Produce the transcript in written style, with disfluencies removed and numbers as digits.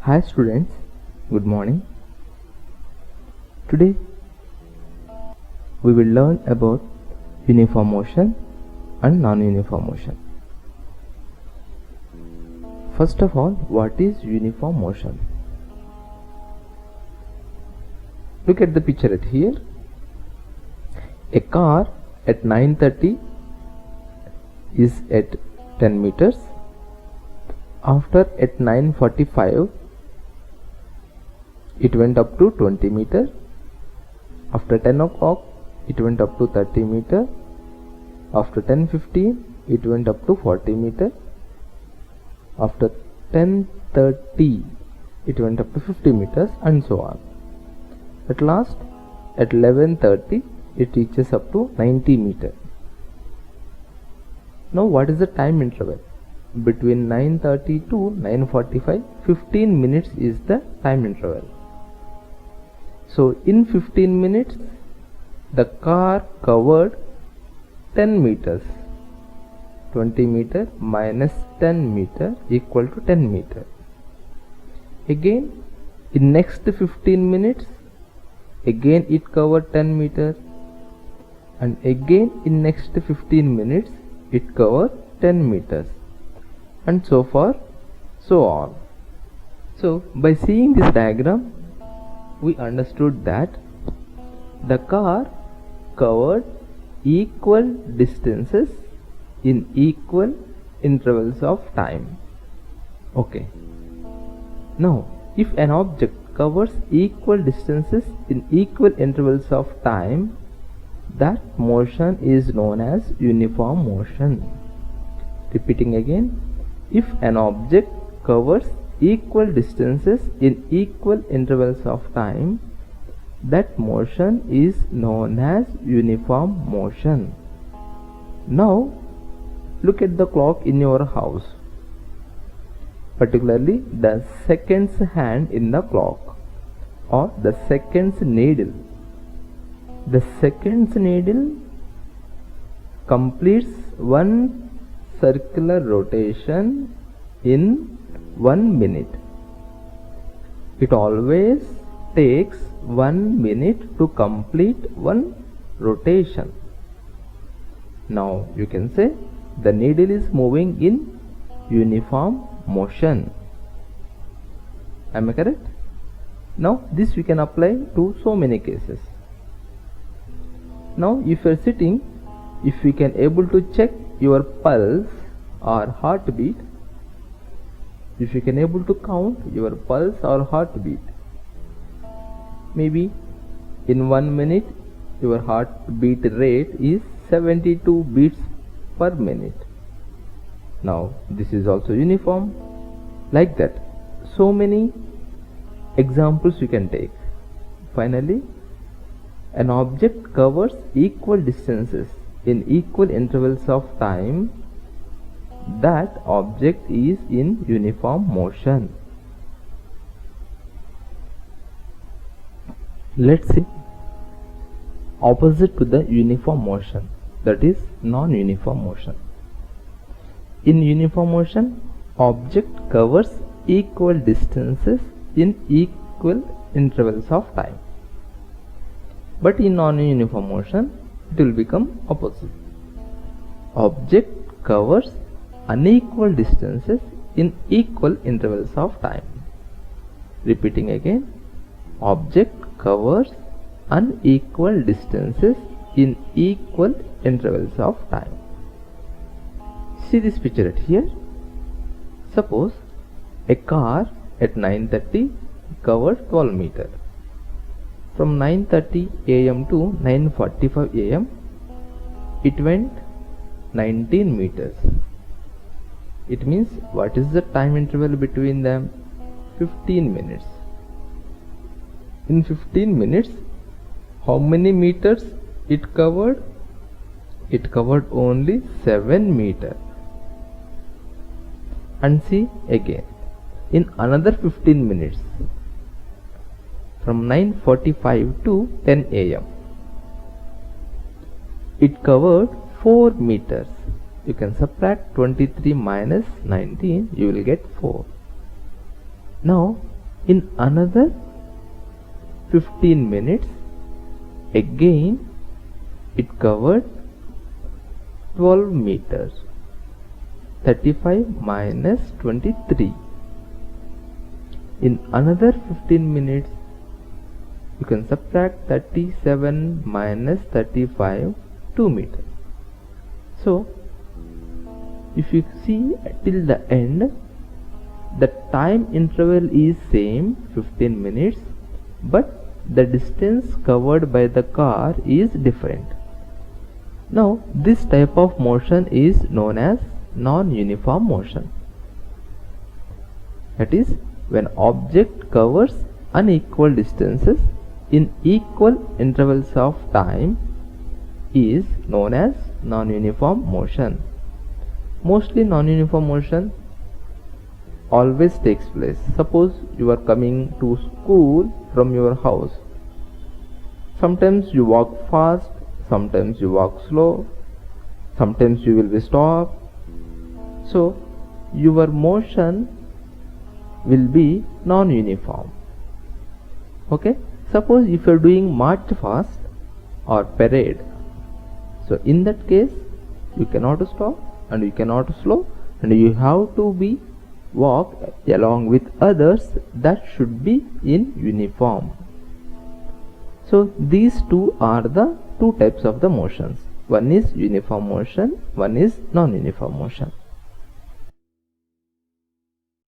Hi students, good morning. Today we will learn about uniform motion and non-uniform motion. First of all, what is uniform motion? Look at the picture right here. A car at 9:30 is at 10 meters. After at 9:45 it went up to 20 meter. After 10 o'clock it went up to 30 meter. After 10:15 it went up to 40 meter. After 10:30 it went up to 50 meters, and so on. At last at 11:30 it reaches up to 90 meter. Now what is the time interval? Between 9:30 to 9:45, 15 minutes is the time interval. So in 15 minutes the car covered 10 meters. 20 meter minus 10 meter equal to 10 meter. Again in next 15 minutes again it covered 10 meter, and again in next 15 minutes it covered 10 meters, and so far so on. So by seeing this diagram we understood that the car covered equal distances in equal intervals of time. Okay. Now if an object covers equal distances in equal intervals of time, that motion is known as uniform motion. Repeating again, if an object covers equal distances in equal intervals of time, that motion is known as uniform motion. Now look at the clock in your house, particularly the seconds hand in the clock, or the seconds needle. The seconds needle completes one circular rotation in 1 minute. It always takes 1 minute to complete one rotation. Now you can say the needle is moving in uniform motion. Am I correct? Now this we can apply to so many cases. Now if you are sitting, if we can able to check your pulse or heartbeat, if you can able to count your pulse or heartbeat, maybe in 1 minute your heartbeat rate is 72 beats per minute. Now this is also uniform. Like that, so many examples you can take. Finally, an object covers equal distances in equal intervals of time, that object is in uniform motion. Let's see opposite to the uniform motion, that is non-uniform motion. In uniform motion, object covers equal distances in equal intervals of time, but in non-uniform motion it will become opposite. Object covers unequal distances in equal intervals of time. Repeating again, object covers unequal distances in equal intervals of time. See this picture right here. Suppose a car at 9:30 covered 12 meter. From 9:30 am to 9:45 am it went 19 meters. It means what is the time interval between them? 15 minutes. In 15 minutes, how many meters it covered? It covered only 7 meters. And see again, in another 15 minutes, from 9:45 to 10 am, it covered 4 meters. You can subtract 23 minus 19, you will get 4. Now In another 15 minutes, again it covered 12 meters. 35 minus 23. In another 15 minutes, you can subtract 37 minus 35, 2 meters. So if you see till the end, the time interval is same 15 minutes, but the distance covered by the car is different. Now this type of motion is known as non-uniform motion. That is, when object covers unequal distances in equal intervals of time is known as non-uniform motion. Mostly non-uniform motion always takes place. Suppose you are coming to school from your house. Sometimes you walk fast, sometimes you walk slow, sometimes you will be stopped. So your motion will be non-uniform. Okay, suppose if you are doing march fast or parade, so in that case you cannot stop and you cannot slow, and you have to be walk along with others that should be in uniform. So these two are the two types of the motions. One is uniform motion, one is non-uniform motion.